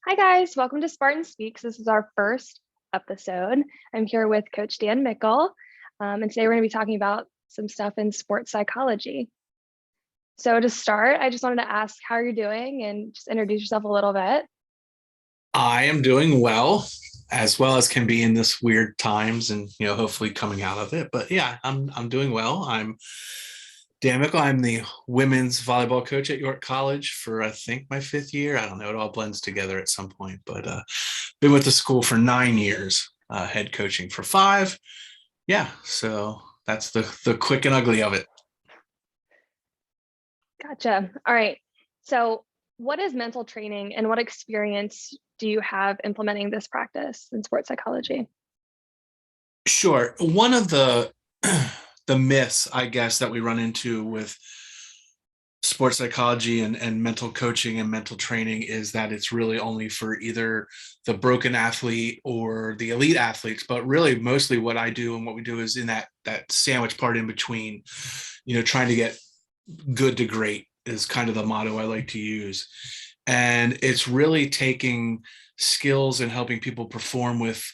Hi guys, welcome to Spartan Speaks. This is our first episode. I'm here with Coach Dan Mickle, and today we're going to be talking about some stuff in sports psychology. So to start, I just wanted to ask how you're doing and just introduce yourself a little bit. I am doing well as can be in this weird times and hopefully coming out of it. But yeah, I'm doing well. I'm Dan Mickle. I'm the women's volleyball coach at York College for I think my fifth year. I don't know, it all blends together at some point, but been with the school for 9 years, head coaching for 5. Yeah, so that's the quick and ugly of it. Gotcha. All right. So what is mental training and what experience do you have implementing this practice in sports psychology? Sure. One of the the myths, I guess, that we run into with sports psychology and mental coaching and mental training is that it's really only for either the broken athlete or the elite athletes. But really, mostly what I do and what we do is in that sandwich part in between, trying to get good to great is kind of the motto I like to use. And it's really taking skills and helping people perform with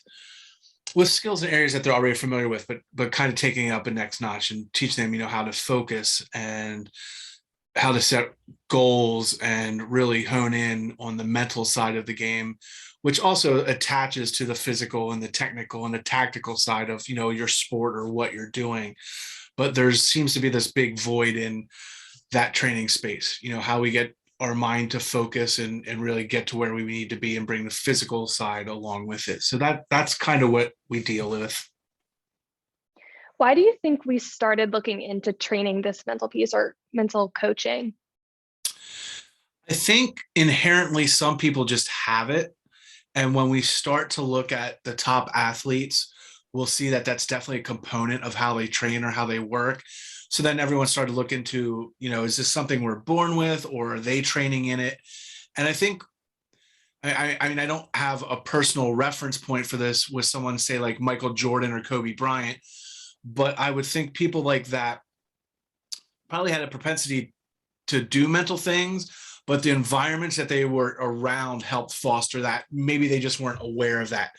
skills in areas that they're already familiar with, but kind of taking it up a next notch and teaching them, how to focus and how to set goals and really hone in on the mental side of the game, which also attaches to the physical and the technical and the tactical side of, your sport or what you're doing. But there seems to be this big void in that training space, how we get our mind to focus and really get to where we need to be and bring the physical side along with it. So that's kind of what we deal with. Why do you think we started looking into training this mental piece or mental coaching? I think inherently some people just have it. And when we start to look at the top athletes, we'll see that that's definitely a component of how they train or how they work. So then everyone started to look into, is this something we're born with or are they training in it? And I think, I mean, I don't have a personal reference point for this with someone, say, like Michael Jordan or Kobe Bryant, but I would think people like that probably had a propensity to do mental things, but the environments that they were around helped foster that. Maybe they just weren't aware of that,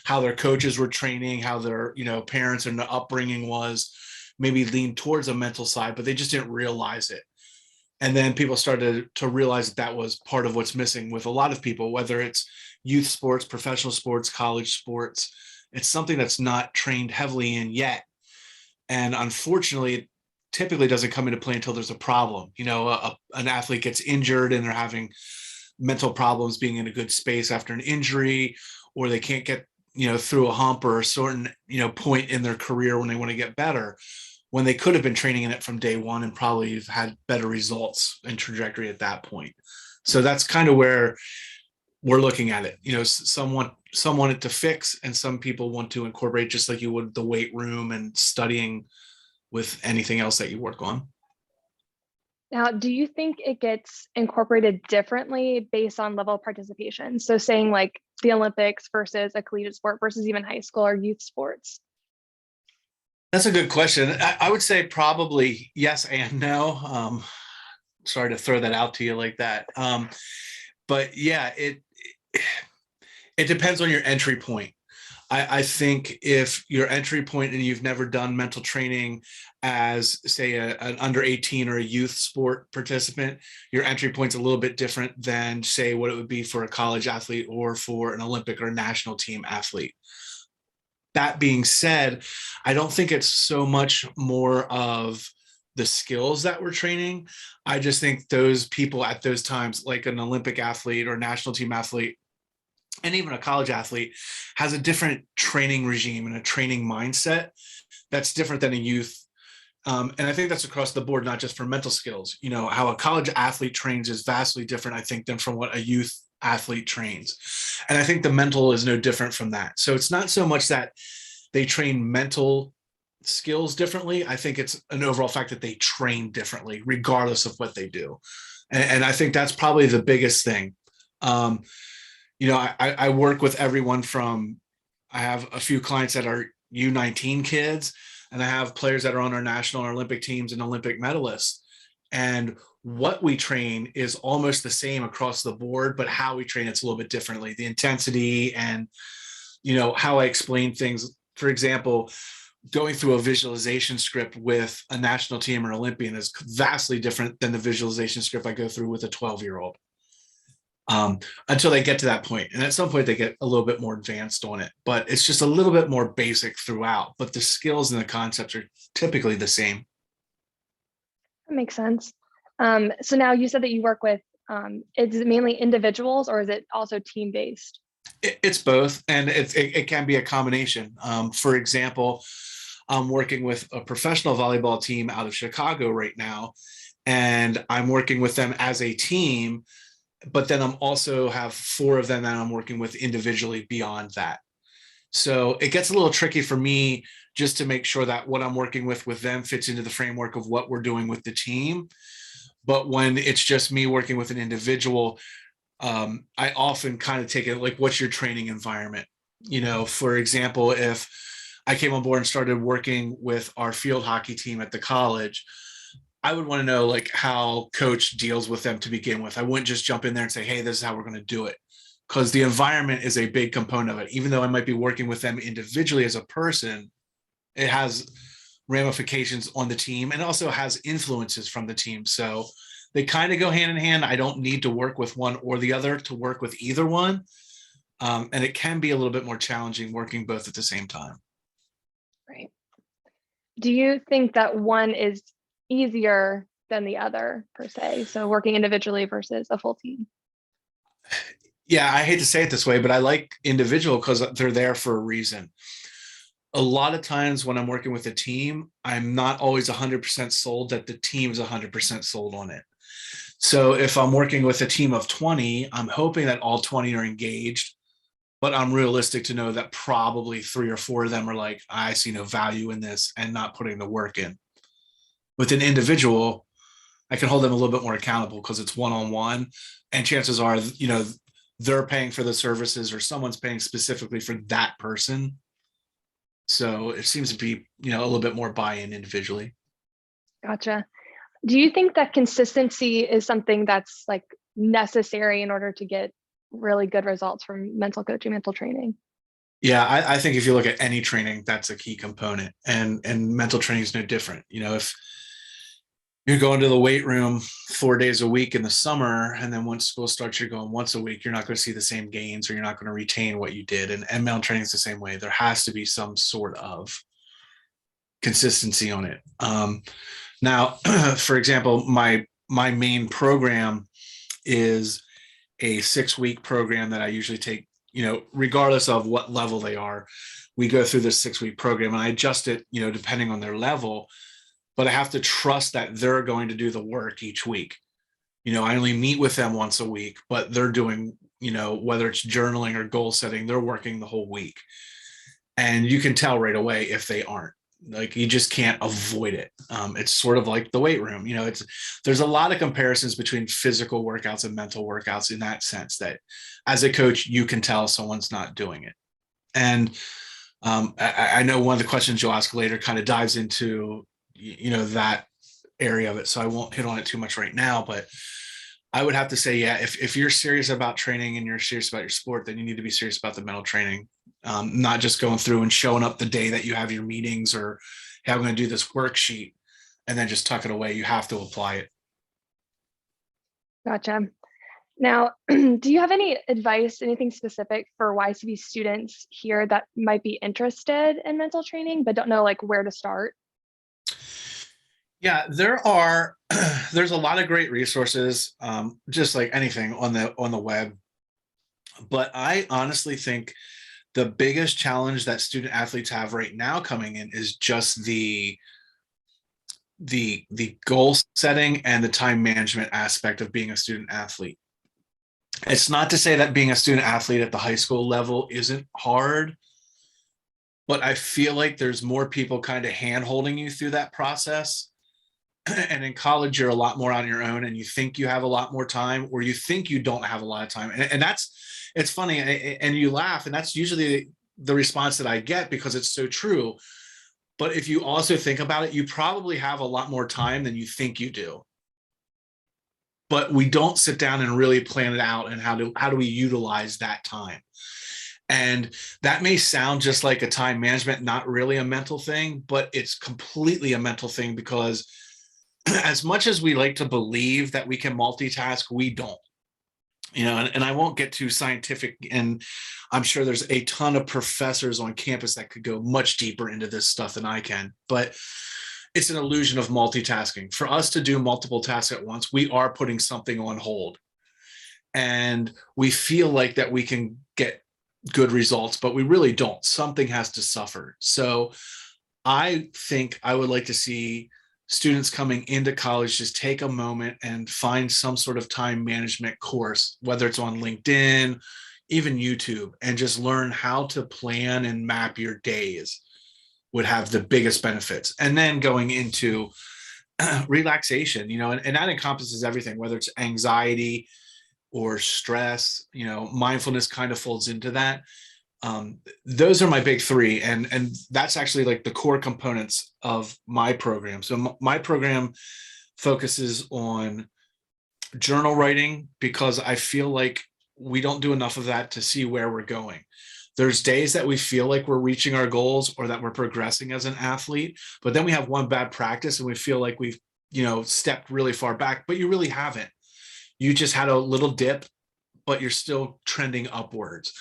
how their coaches were training, how their parents and the upbringing was, maybe leaned towards a mental side, but they just didn't realize it. And then people started to realize that was part of what's missing with a lot of people, whether it's youth sports, professional sports, college sports. It's something that's not trained heavily in yet. And unfortunately, it typically doesn't come into play until there's a problem. An athlete gets injured and they're having mental problems being in a good space after an injury, or they can't get, through a hump or a certain, point in their career when they want to get better, when they could have been training in it from day one and probably have had better results and trajectory at that point. So that's kind of where we're looking at it. Some want it to fix, and some people want to incorporate, just like you would the weight room and studying with anything else that you work on. Now, do you think it gets incorporated differently based on level of participation? So saying like the Olympics versus a collegiate sport versus even high school or youth sports? That's a good question. I would say probably yes and no. Sorry to throw that out to you like that. But yeah, it depends on your entry point. I think if your entry point and you've never done mental training as, say, an under 18 or a youth sport participant, your entry point's a little bit different than, say, what it would be for a college athlete or for an Olympic or national team athlete. That being said, I don't think it's so much more of the skills that we're training. I just think those people at those times, like an Olympic athlete or national team athlete, and even a college athlete, has a different training regime and a training mindset that's different than a youth. And I think that's across the board, not just for mental skills. How a college athlete trains is vastly different, I think, than from what a youth athlete trains. And I think the mental is no different from that. So it's not so much that they train mental skills differently. I think it's an overall fact that they train differently, regardless of what they do. And I think that's probably the biggest thing. I work with everyone from, I have a few clients that are U19 kids, and I have players that are on our national and Olympic teams and Olympic medalists. And what we train is almost the same across the board, but how we train it's a little bit differently. The intensity and, how I explain things. For example, going through a visualization script with a national team or Olympian is vastly different than the visualization script I go through with a 12-year-old. Until they get to that point. And at some point they get a little bit more advanced on it, but it's just a little bit more basic throughout, but the skills and the concepts are typically the same. That makes sense. So now you said that you work with, is it mainly individuals or is it also team-based? It's both, and it can be a combination. For example, I'm working with a professional volleyball team out of Chicago right now, and I'm working with them as a team, but then I'm also have 4 of them that I'm working with individually beyond that. So it gets a little tricky for me just to make sure that what I'm working with them fits into the framework of what we're doing with the team. But when it's just me working with an individual, I often kind of take it like, what's your training environment? For example, if I came on board and started working with our field hockey team at the college, I would want to know like how coach deals with them to begin with. I wouldn't just jump in there and say, hey, this is how we're going to do it. Because the environment is a big component of it. Even though I might be working with them individually as a person, it has ramifications on the team and also has influences from the team. So they kind of go hand in hand. I don't need to work with one or the other to work with either one. And it can be a little bit more challenging working both at the same time. Right. Do you think that one is easier than the other per se? So working individually versus a full team? Yeah, I hate to say it this way, but I like individual because they're there for a reason. A lot of times when I'm working with a team, I'm not always 100% sold that the team's 100% sold on it. So if I'm working with a team of 20, I'm hoping that all 20 are engaged, but I'm realistic to know that probably 3 or 4 of them are like, I see no value in this and not putting the work in. With an individual, I can hold them a little bit more accountable because it's one-on-one, and chances are, they're paying for the services or someone's paying specifically for that person. So it seems to be, a little bit more buy-in individually. Gotcha. Do you think that consistency is something that's like necessary in order to get really good results from mental coaching, mental training? Yeah, I think if you look at any training, that's a key component, and mental training is no different. If you're going to the weight room 4 days a week in the summer, and then once school starts, you're going once a week, you're not going to see the same gains, or you're not going to retain what you did. And mental training is the same way. There has to be some sort of consistency on it. Now, for example, my main program is a 6-week program that I usually take, regardless of what level they are. We go through this 6-week program and I adjust it, depending on their level, but I have to trust that they're going to do the work each week. I only meet with them once a week, but they're doing, whether it's journaling or goal setting, they're working the whole week. And you can tell right away if they aren't. Like, you just can't avoid it. It's sort of like the weight room. There's a lot of comparisons between physical workouts and mental workouts in that sense, that as a coach, you can tell someone's not doing it. And I know one of the questions you'll ask later kind of dives into, that area of it. So I won't hit on it too much right now, but I would have to say, yeah, if you're serious about training and you're serious about your sport, then you need to be serious about the mental training. Not just going through and showing up the day that you have your meetings or, hey, I'm going to do this worksheet and then just tuck it away. You have to apply it. Gotcha. Now, do you have any advice, anything specific for YCB students here that might be interested in mental training, but don't know like where to start? Yeah, there's a lot of great resources, just like anything on the web. But I honestly think the biggest challenge that student athletes have right now coming in is just the goal setting and the time management aspect of being a student athlete. It's not to say that being a student athlete at the high school level isn't hard, but I feel like there's more people kind of hand holding you through that process. And in college, you're a lot more on your own, and you think you have a lot more time, or you think you don't have a lot of time. And it's funny, and you laugh, and that's usually the response that I get because it's so true. But if you also think about it, you probably have a lot more time than you think you do. but we don't sit down and really plan it out and how do we utilize that time. And that may sound just like a time management, not really a mental thing, but it's completely a mental thing, because as much as we like to believe that we can multitask, we don't. And I won't get too scientific, and I'm sure there's a ton of professors on campus that could go much deeper into this stuff than I can, but it's an illusion of multitasking. For us to do multiple tasks at once, we are putting something on hold, and we feel like that we can get good results, but we really don't. Something has to suffer. So I think I would like to see students coming into college just take a moment and find some sort of time management course, whether it's on LinkedIn, even YouTube, and just learn how to plan and map your days would have the biggest benefits. And then going into relaxation, and that encompasses everything, whether it's anxiety or stress, mindfulness kind of folds into that. Those are my big three. And that's actually like the core components of my program. So my program focuses on journal writing, because I feel like we don't do enough of that to see where we're going. There's days that we feel like we're reaching our goals or that we're progressing as an athlete, but then we have one bad practice and we feel like we've, stepped really far back, but you really haven't. You just had a little dip, but you're still trending upwards.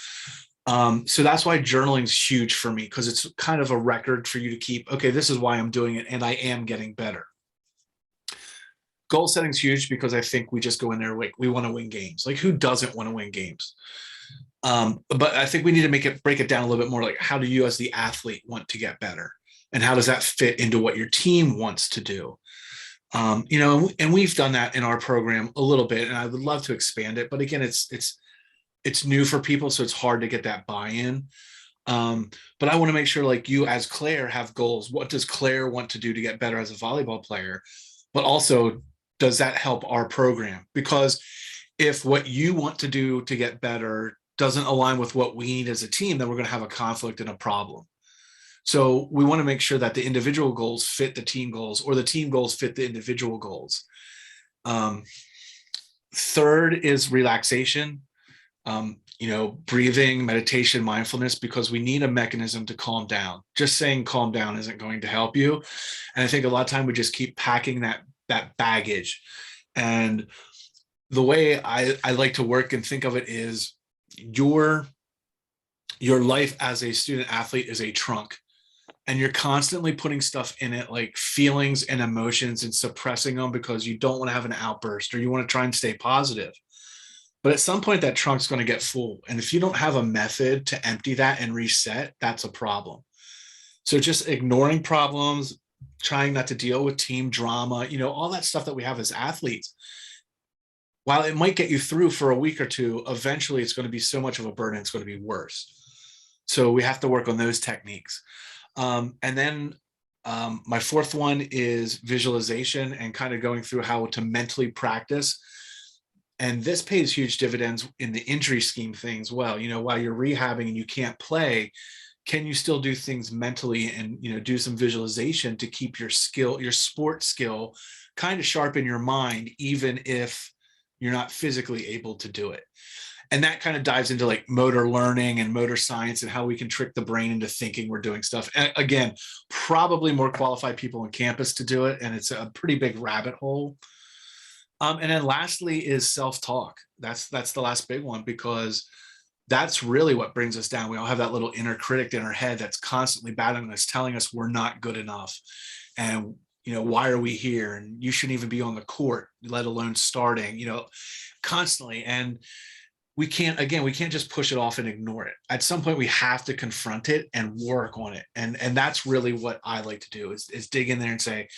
So that's why journaling is huge for me, because it's kind of a record for you to keep. Okay, this is why I'm doing it, and I am getting better. Goal setting is huge, because I think we just go in there like we want to win games. Like, who doesn't want to win games? But I think we need to break it down a little bit more. Like, how do you as the athlete want to get better, and how does that fit into what your team wants to do? And we've done that in our program a little bit, and I would love to expand it. But again, it's new for people, so it's hard to get that buy-in. But I want to make sure, like, you as Claire have goals. What does Claire want to do to get better as a volleyball player? But also, does that help our program? Because if what you want to do to get better doesn't align with what we need as a team, then we're going to have a conflict and a problem. So we want to make sure that the individual goals fit the team goals, or the team goals fit the individual goals. Third is relaxation. Breathing, meditation, mindfulness, because we need a mechanism to calm down. Just saying calm down isn't going to help you. And I think a lot of time we just keep packing that baggage. And the way I like to work and think of it is your life as a student athlete is a trunk, and you're constantly putting stuff in it, like feelings and emotions, and suppressing them because you don't want to have an outburst, or you want to try and stay positive. But at some point, that trunk's going to get full. And if you don't have a method to empty that and reset, that's a problem. So just ignoring problems, trying not to deal with team drama, all that stuff that we have as athletes, while it might get you through for a week or two, eventually it's going to be so much of a burden, it's going to be worse. So we have to work on those techniques. And then my fourth one is visualization, and kind of going through how to mentally practice. And this pays huge dividends in the injury scheme things. Well, while you're rehabbing and you can't play, can you still do things mentally and, do some visualization to keep your sport skill kind of sharp in your mind, even if you're not physically able to do it. And that kind of dives into like motor learning and motor science, and how we can trick the brain into thinking we're doing stuff. And again, probably more qualified people on campus to do it. And it's a pretty big rabbit hole. And then lastly is self-talk. That's the last big one, because that's really what brings us down. We all have that little inner critic in our head that's constantly battling us, telling us we're not good enough. And, why are we here? And you shouldn't even be on the court, let alone starting, constantly. And we can't just push it off and ignore it. At some point, we have to confront it and work on it. And that's really what I like to do is dig in there and say,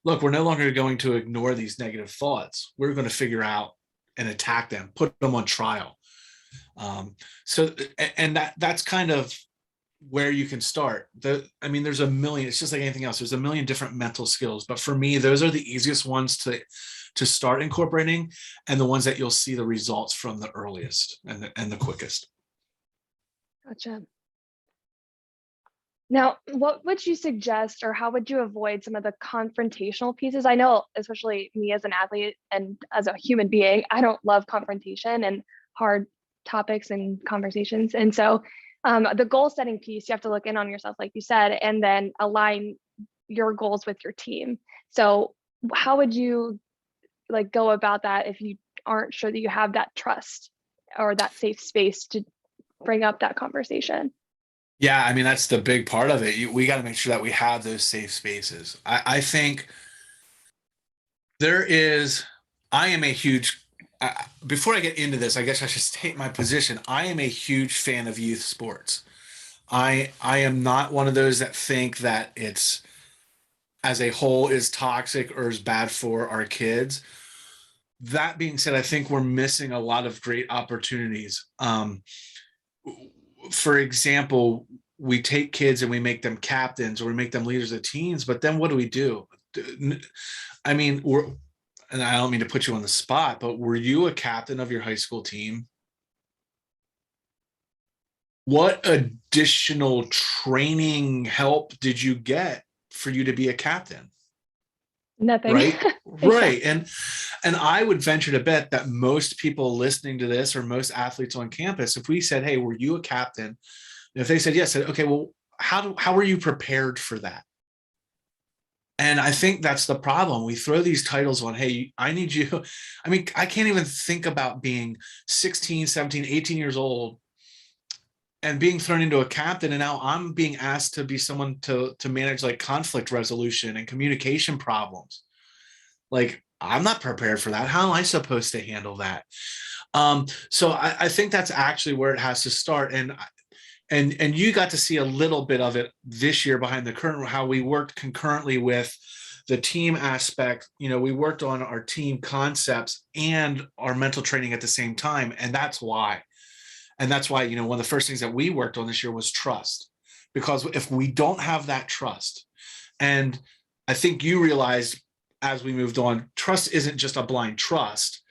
look, we're no longer going to ignore these negative thoughts. We're going to figure out and attack them, put them on trial. That's kind of where you can start. There's a million, it's just like anything else. There's a million different mental skills, but for me, those are the easiest ones to start incorporating, and the ones that you'll see the results from the earliest and the quickest. Gotcha. Now, what would you suggest, or how would you avoid some of the confrontational pieces? I know, especially me as an athlete and as a human being, I don't love confrontation and hard topics and conversations. And so, the goal setting piece, you have to look in on yourself, like you said, and then align your goals with your team. So, how would you like go about that if you aren't sure that you have that trust or that safe space to bring up that conversation? Yeah, I mean, that's the big part of it. We got to make sure that we have those safe spaces. I think there is, I am a huge, before I get into this, I guess I should state my position. I am a huge fan of youth sports. I am not one of those that think that it's as a whole is toxic or is bad for our kids. That being said, I think we're missing a lot of great opportunities. For example, we take kids and we make them captains or we make them leaders of teams, but then what do? I mean, and I don't mean to put you on the spot, but were you a captain of your high school team? What additional training help did you get for you to be a captain? Nothing. Right. Right. Yeah. And I would venture to bet that most people listening to this, or most athletes on campus, if we said, hey, were you a captain? And if they said yes, said, okay, well, how were you prepared for that? And I think that's the problem. We throw these titles on, hey, I need you. I mean, I can't even think about being 16, 17, 18 years old and being thrown into a captain. And now I'm being asked to be someone to manage like conflict resolution and communication problems. Like, I'm not prepared for that. How am I supposed to handle that? So I think that's actually where it has to start. And you got to see a little bit of it this year behind the curtain, how we worked concurrently with the team aspect. You know, we worked on our team concepts and our mental training at the same time. And that's why, you know, one of the first things that we worked on this year was trust, because if we don't have that trust, and I think you realized as we moved on, trust isn't just a blind trust.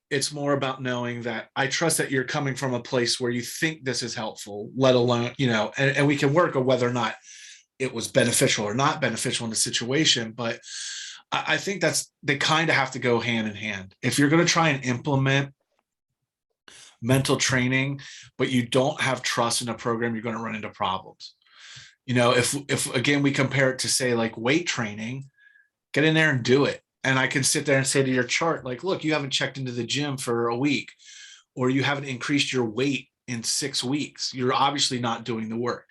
It's more about knowing that I trust that you're coming from a place where you think this is helpful, let alone, you know, and we can work on whether or not it was beneficial or not beneficial in the situation. But I think they kind of have to go hand in hand. If you're going to try and implement mental training, but you don't have trust in a program, you're going to run into problems. You know, if again, we compare it to say like weight training, get in there and do it. And I can sit there and say to your chart, like, look, you haven't checked into the gym for a week, or you haven't increased your weight in 6 weeks. You're obviously not doing the work.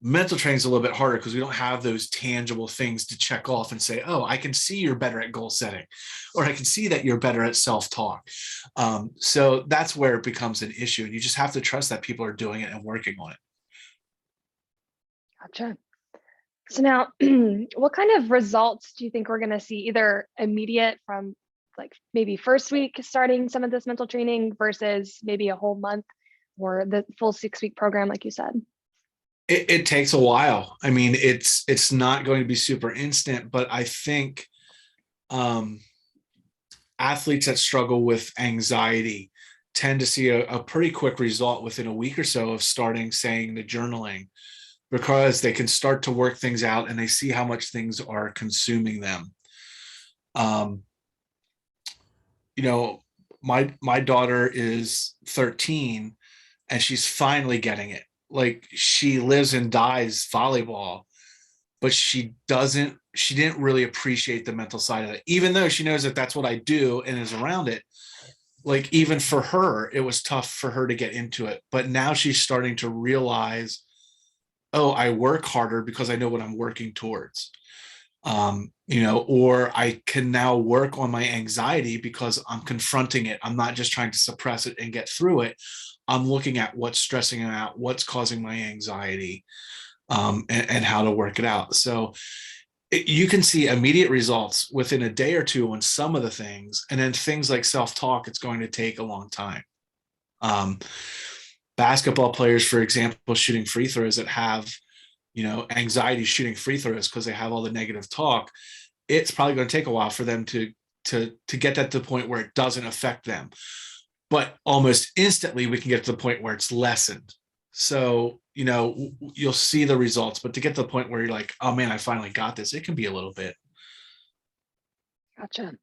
Mental training is a little bit harder because we don't have those tangible things to check off and say, oh, I can see you're better at goal setting, or I can see that you're better at self-talk. So that's where it becomes an issue. You just have to trust that people are doing it and working on it. Gotcha. So now, what kind of results do you think we're going to see, either immediate from like maybe first week starting some of this mental training versus maybe a whole month or the full 6-week program, like you said? It takes a while. I mean, it's not going to be super instant, but I think athletes that struggle with anxiety tend to see a pretty quick result within a week or so of starting saying the journaling, because they can start to work things out and they see how much things are consuming them. You know, my daughter is 13 and she's finally getting it. Like, she lives and dies volleyball, but she didn't really appreciate the mental side of it, even though she knows that that's what I do and is around it. Like, even for her, it was tough for her to get into it. But now she's starting to realize, oh, I work harder because I know what I'm working towards. You know, or I can now work on my anxiety because I'm confronting it. I'm not just trying to suppress it and get through it. I'm looking at what's stressing it out, what's causing my anxiety, and how to work it out. So you can see immediate results within a day or two on some of the things. And then things like self-talk, it's going to take a long time. Basketball players, for example, shooting free throws that have, you know, anxiety shooting free throws because they have all the negative talk, it's probably going to take a while for them to get that to the point where it doesn't affect them. But almost instantly, we can get to the point where it's lessened. So, you'll see the results, but to get to the point where you're like, oh man, I finally got this, it can be a little bit. Gotcha.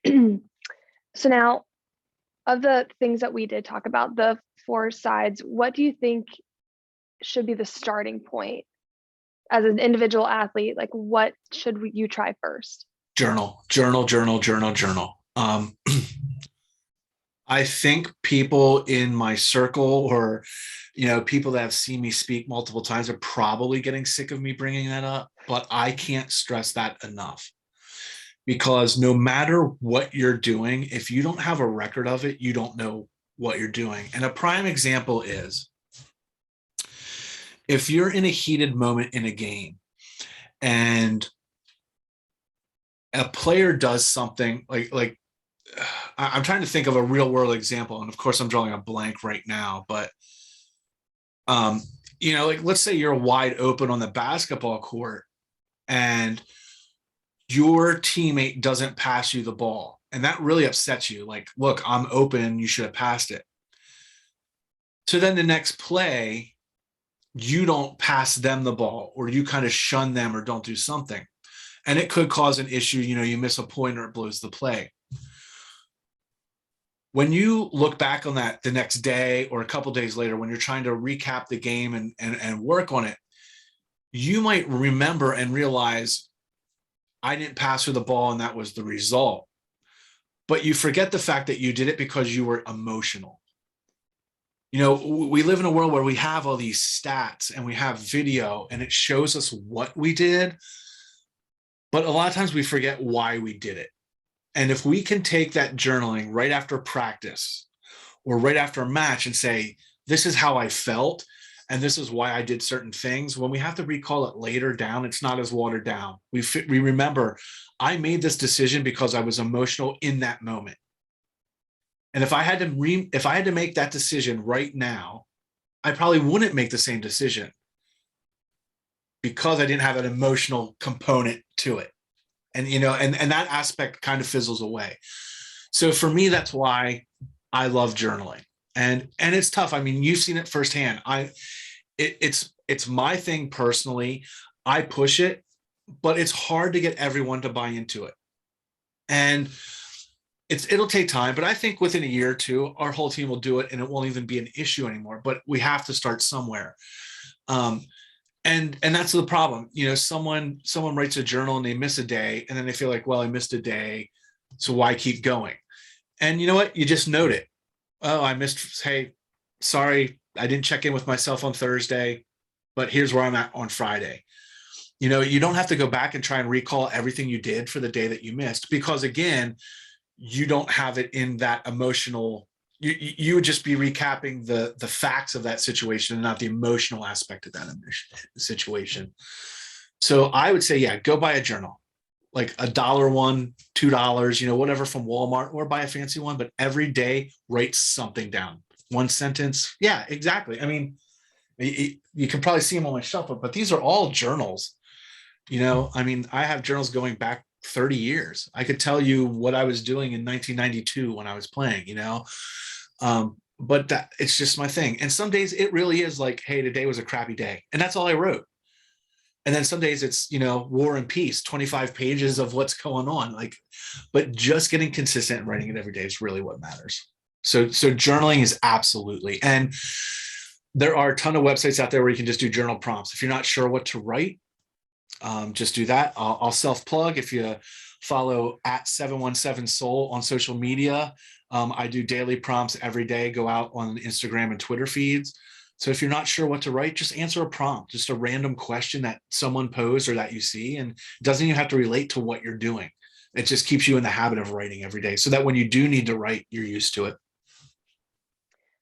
So now, of the things that we did talk about, the 4 sides, what do you think should be the starting point as an individual athlete? Like, what should you try first? Journal, journal, journal, journal, journal. I think people in my circle, or people that have seen me speak multiple times, are probably getting sick of me bringing that up, but I can't stress that enough. Because no matter what you're doing, if you don't have a record of it, you don't know what you're doing. And a prime example is, if you're in a heated moment in a game and a player does something like I'm trying to think of a real world example, and of course I'm drawing a blank right now, but like let's say you're wide open on the basketball court and your teammate doesn't pass you the ball, and that really upsets you. Like, look, I'm open, you should have passed it. So then the next play, you don't pass them the ball, or you kind of shun them or don't do something. And it could cause an issue, you miss a point or it blows the play. When you look back on that the next day or a couple days later, when you're trying to recap the game and work on it, you might remember and realize, I didn't pass her the ball and that was the result. But you forget the fact that you did it because you were emotional. We live in a world where we have all these stats and we have video and it shows us what we did. But a lot of times we forget why we did it. And if we can take that journaling right after practice or right after a match and say, this is how I felt, and this is why I did certain things, when we have to recall it later down, it's not as watered down. We remember, I made this decision because I was emotional in that moment. And if I had to make that decision right now, I probably wouldn't make the same decision because I didn't have an emotional component to it. And and that aspect kind of fizzles away. So for me, that's why I love journaling. And it's tough. I mean, you've seen it firsthand. It's my thing personally. I push it, but it's hard to get everyone to buy into it. And it'll take time, but I think within a year or two, our whole team will do it and it won't even be an issue anymore. But we have to start somewhere. And that's the problem. Someone writes a journal and they miss a day, and then they feel like, well, I missed a day, so why keep going? And you know what? You just note it. Oh, I missed. Hey, sorry, I didn't check in with myself on Thursday, but here's where I'm at on Friday. You don't have to go back and try and recall everything you did for the day that you missed, because again, you don't have it in that emotional. You would just be recapping the facts of that situation and not the emotional aspect of that situation. So I would say, yeah, go buy a journal, like $1 one, $2, whatever from Walmart, or buy a fancy one, but every day write something down. One sentence. Yeah, exactly. I mean, you can probably see them on my shelf, but these are all journals. I mean, I have journals going back 30 years. I could tell you what I was doing in 1992 when I was playing, but that it's just my thing. And some days it really is like, hey, today was a crappy day, and that's all I wrote. And then some days it's War and Peace, 25 pages of what's going on, but just getting consistent and writing it every day is really what matters. So journaling is absolutely. And there are a ton of websites out there where you can just do journal prompts. If you're not sure what to write, just do that. I'll self-plug. If you follow at 717 Soul on social media, I do daily prompts every day, go out on Instagram and Twitter feeds. So if you're not sure what to write, just answer a prompt, just a random question that someone posed or that you see, and it doesn't even have to relate to what you're doing. It just keeps you in the habit of writing every day, so that when you do need to write, you're used to it.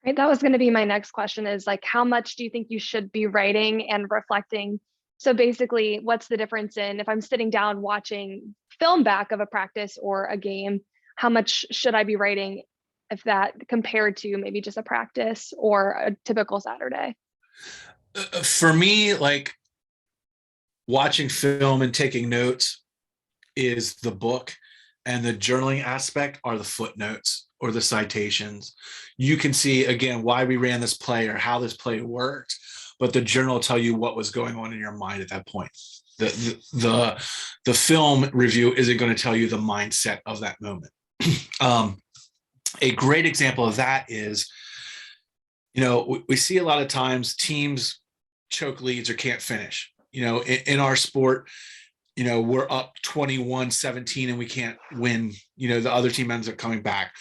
Right, that was going to be my next question, is like, how much do you think you should be writing and reflecting? So basically, what's the difference in, if I'm sitting down watching film back of a practice or a game, how much should I be writing, if that compared to maybe just a practice or a typical Saturday? For me, like, watching film and taking notes is the book, and the journaling aspect are the footnotes. or the citations. You can see, again, why we ran this play or how this play worked, but the journal will tell you what was going on in your mind at that point. The film review isn't going to tell you the mindset of that moment. A great example of that is, we see a lot of times teams choke leads or can't finish. In our sport, we're up 21-17 and we can't win. The other team ends up coming back.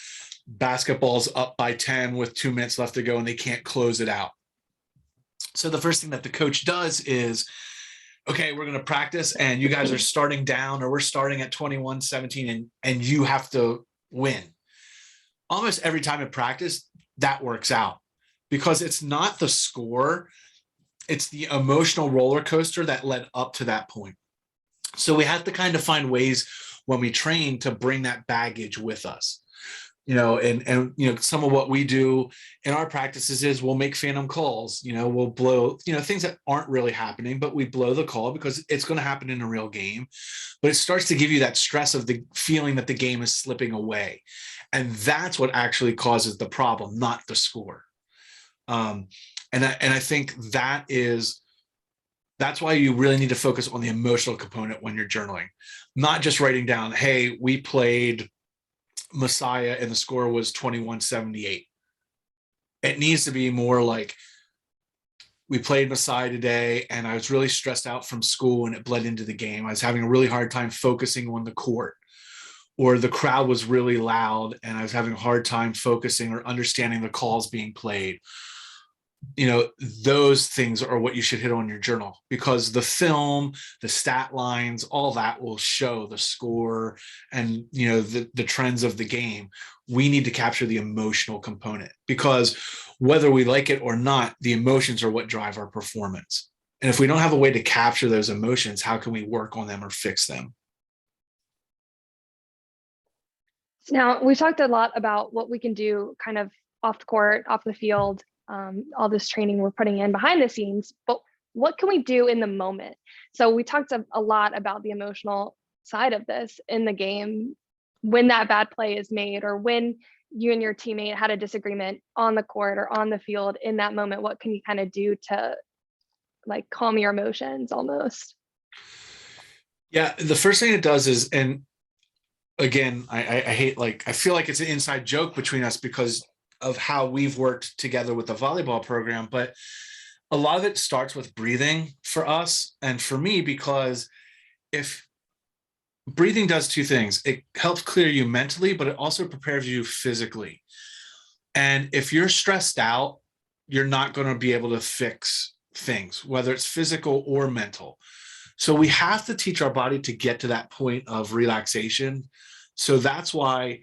Basketball's up by 10 with 2 minutes left to go and they can't close it out. So the first thing that the coach does is, okay, we're going to practice and you guys are starting down, or we're starting at 21-17 and you have to win. Almost every time in practice, that works out, because it's not the score, it's the emotional roller coaster that led up to that point. So we have to kind of find ways when we train to bring that baggage with us. And some of what we do in our practices is we'll make phantom calls. We'll blow, things that aren't really happening, but we blow the call because it's going to happen in a real game. But it starts to give you that stress of the feeling that the game is slipping away. And that's what actually causes the problem, not the score. And I think that's why you really need to focus on the emotional component when you're journaling, not just writing down, hey, we played Messiah and the score was 21-78. It needs to be more like, we played Messiah today and I was really stressed out from school and it bled into the game. I was having a really hard time focusing on the court, or the crowd was really loud and I was having a hard time focusing or understanding the calls being played. Those things are what you should hit on your journal, because the film, the stat lines, all that will show the score and, the trends of the game. We need to capture the emotional component, because whether we like it or not, the emotions are what drive our performance. And if we don't have a way to capture those emotions, how can we work on them or fix them? Now, we talked a lot about what we can do kind of off the court, off the field, all this training we're putting in behind the scenes, but what can we do in the moment? So we talked a lot about the emotional side of this in the game, when that bad play is made, or when you and your teammate had a disagreement on the court or on the field. In that moment, what can you kind of do to like calm your emotions almost? Yeah, the first thing it does is, and again, I hate, I feel like it's an inside joke between us because of how we've worked together with the volleyball program, but a lot of it starts with breathing for us and for me, because if breathing does two things, it helps clear you mentally, but it also prepares you physically. And if you're stressed out, you're not going to be able to fix things, whether it's physical or mental. So we have to teach our body to get to that point of relaxation. So that's why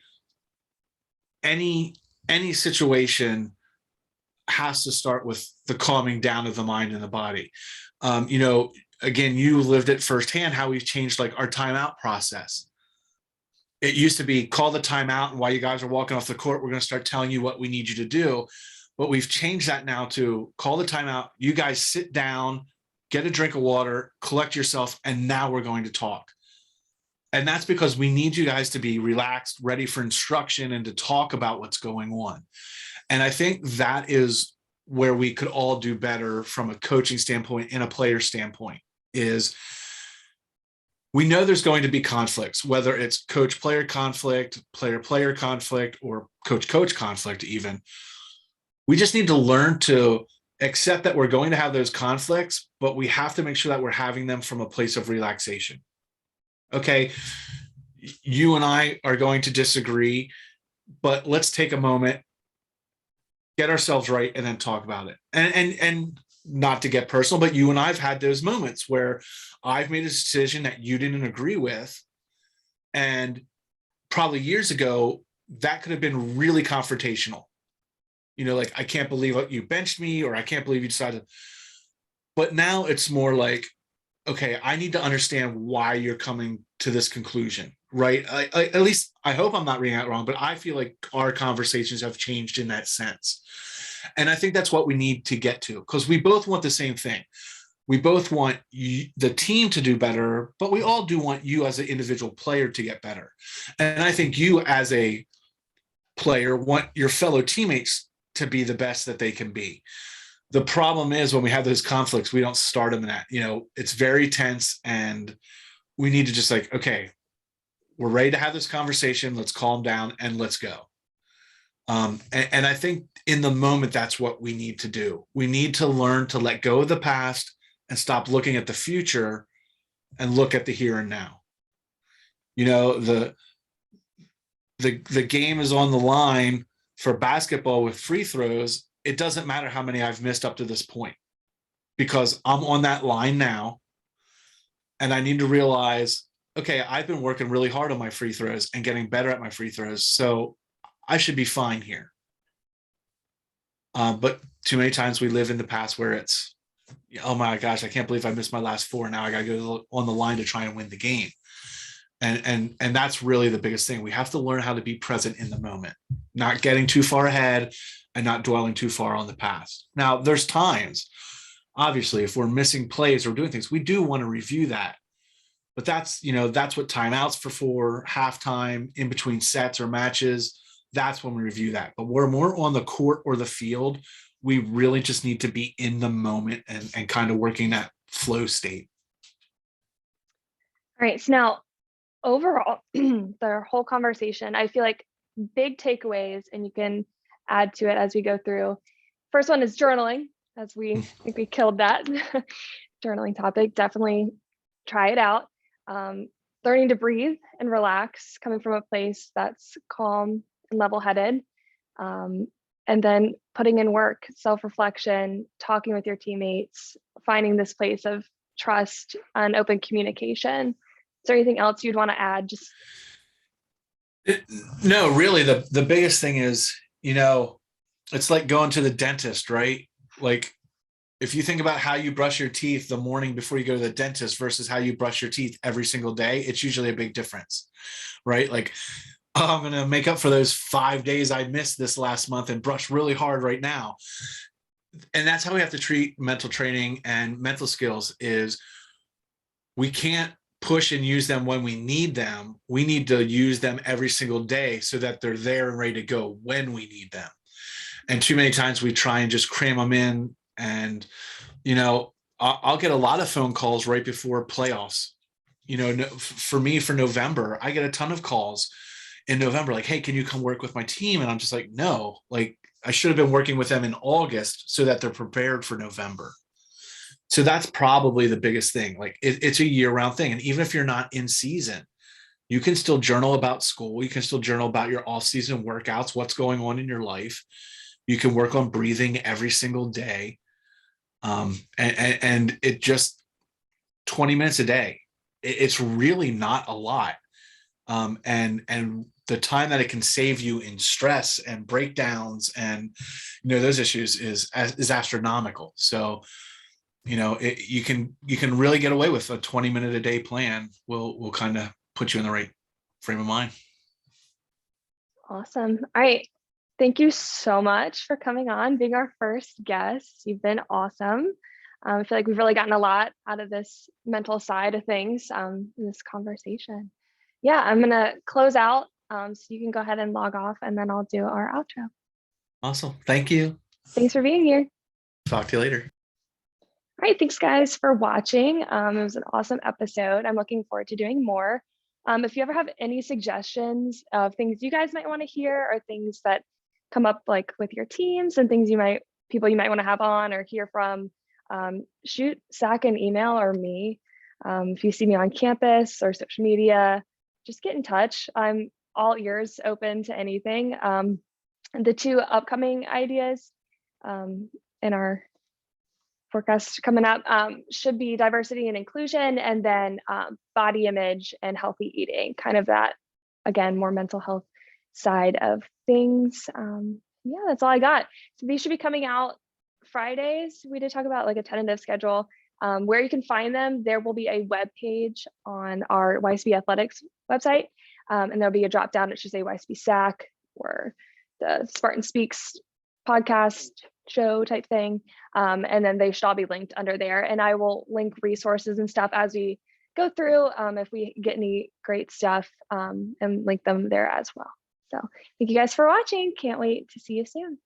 any situation has to start with the calming down of the mind and the body. Again, you lived it firsthand, how we've changed our timeout process. It used to be call the timeout, and while you guys are walking off the court, we're going to start telling you what we need you to do. But we've changed that now to call the timeout. You guys sit down, get a drink of water, collect yourself, and now we're going to talk. And that's because we need you guys to be relaxed, ready for instruction, and to talk about what's going on. And I think that is where we could all do better from a coaching standpoint and a player standpoint, is we know there's going to be conflicts, whether it's coach-player conflict, player-player conflict, or coach-coach conflict even. We just need to learn to accept that we're going to have those conflicts, but we have to make sure that we're having them from a place of relaxation. Okay, you and I are going to disagree, but let's take a moment, get ourselves right, and then talk about it. And not to get personal, but you and I've had those moments where I've made a decision that you didn't agree with. And probably years ago, that could have been really confrontational. I can't believe you benched me, or I can't believe you decided. But now it's more like, okay, I need to understand why you're coming to this conclusion, right? At least I hope I'm not reading that wrong, but I feel like our conversations have changed in that sense. And I think that's what we need to get to, because we both want the same thing. We both want the team to do better, but we all do want you as an individual player to get better. And I think you as a player want your fellow teammates to be the best that they can be. The problem is when we have those conflicts, we don't start them in that, it's very tense, and we need to just like, okay, we're ready to have this conversation. Let's calm down and let's go. And I think in the moment, that's what we need to do. We need to learn to let go of the past and stop looking at the future and look at the here and now. The game is on the line for basketball with free throws. It doesn't matter how many I've missed up to this point, because I'm on that line now. And I need to realize, okay, I've been working really hard on my free throws and getting better at my free throws. So I should be fine here. But too many times we live in the past where it's, oh my gosh, I can't believe I missed my last four. Now I got to go on the line to try and win the game. And that's really the biggest thing. We have to learn how to be present in the moment, not getting too far ahead and not dwelling too far on the past. Now, there's times, obviously, if we're missing plays or doing things, we do want to review that. But that's what timeouts for halftime, in between sets or matches. That's when we review that. But we're more on the court or the field. We really just need to be in the moment and kind of working that flow state. All right. So now, overall, the whole conversation, I feel like big takeaways, and you can add to it as we go through. First one is journaling, as I think we killed that journaling topic. Definitely try it out. Learning to breathe and relax, coming from a place that's calm and level-headed. And then putting in work, self-reflection, talking with your teammates, finding this place of trust and open communication. Is there anything else you'd want to add? No, really, the biggest thing is, it's like going to the dentist, right? Like, if you think about how you brush your teeth the morning before you go to the dentist versus how you brush your teeth every single day, it's usually a big difference, right? Like, oh, I'm going to make up for those 5 days I missed this last month and brush really hard right now. And that's how we have to treat mental training and mental skills. Is we can't push and use them when we need them. We need to use them every single day so that they're there and ready to go when we need them. And too many times we try and just cram them in. And, I'll get a lot of phone calls right before playoffs. For me, for November, I get a ton of calls in November, like, hey, can you come work with my team? And I'm just like, no, like, I should have been working with them in August so that they're prepared for November. So that's probably the biggest thing. Like, it's a year-round thing. And even if you're not in season, you can still journal about school. You can still journal about your off-season workouts, what's going on in your life. You can work on breathing every single day. And it just 20 minutes a day. It's really not a lot. And the time that it can save you in stress and breakdowns and, those issues is astronomical. So, you can really get away with a 20-minute a day plan. Will kind of put you in the right frame of mind. Awesome. All right. Thank you so much for coming on, being our first guest. You've been awesome. I feel like we've really gotten a lot out of this mental side of things in this conversation. Yeah, I'm going to close out so you can go ahead and log off, and then I'll do our outro. Awesome. Thank you. Thanks for being here. Talk to you later. All right. Thanks, guys, for watching. It was an awesome episode. I'm looking forward to doing more. If you ever have any suggestions of things you guys might want to hear, or things that come up like with your teams and things people you might want to have on or hear from, shoot Zach an email or me. If you see me on campus or social media, just get in touch. I'm all ears, open to anything. The two upcoming ideas in our forecast coming up should be diversity and inclusion, and then body image and healthy eating, kind of that, again, more mental health side of things. Yeah, that's all I got. So these should be coming out Fridays. We did talk about like a tentative schedule. Where you can find them, there will be a web page on our YSB Athletics website, and there'll be a drop down. It should say YSB SAC or the Spartan Speaks podcast show type thing, and then they should all be linked under there. And I will link resources and stuff as we go through, if we get any great stuff, and link them there as well. So thank you guys for watching. Can't wait to see you soon.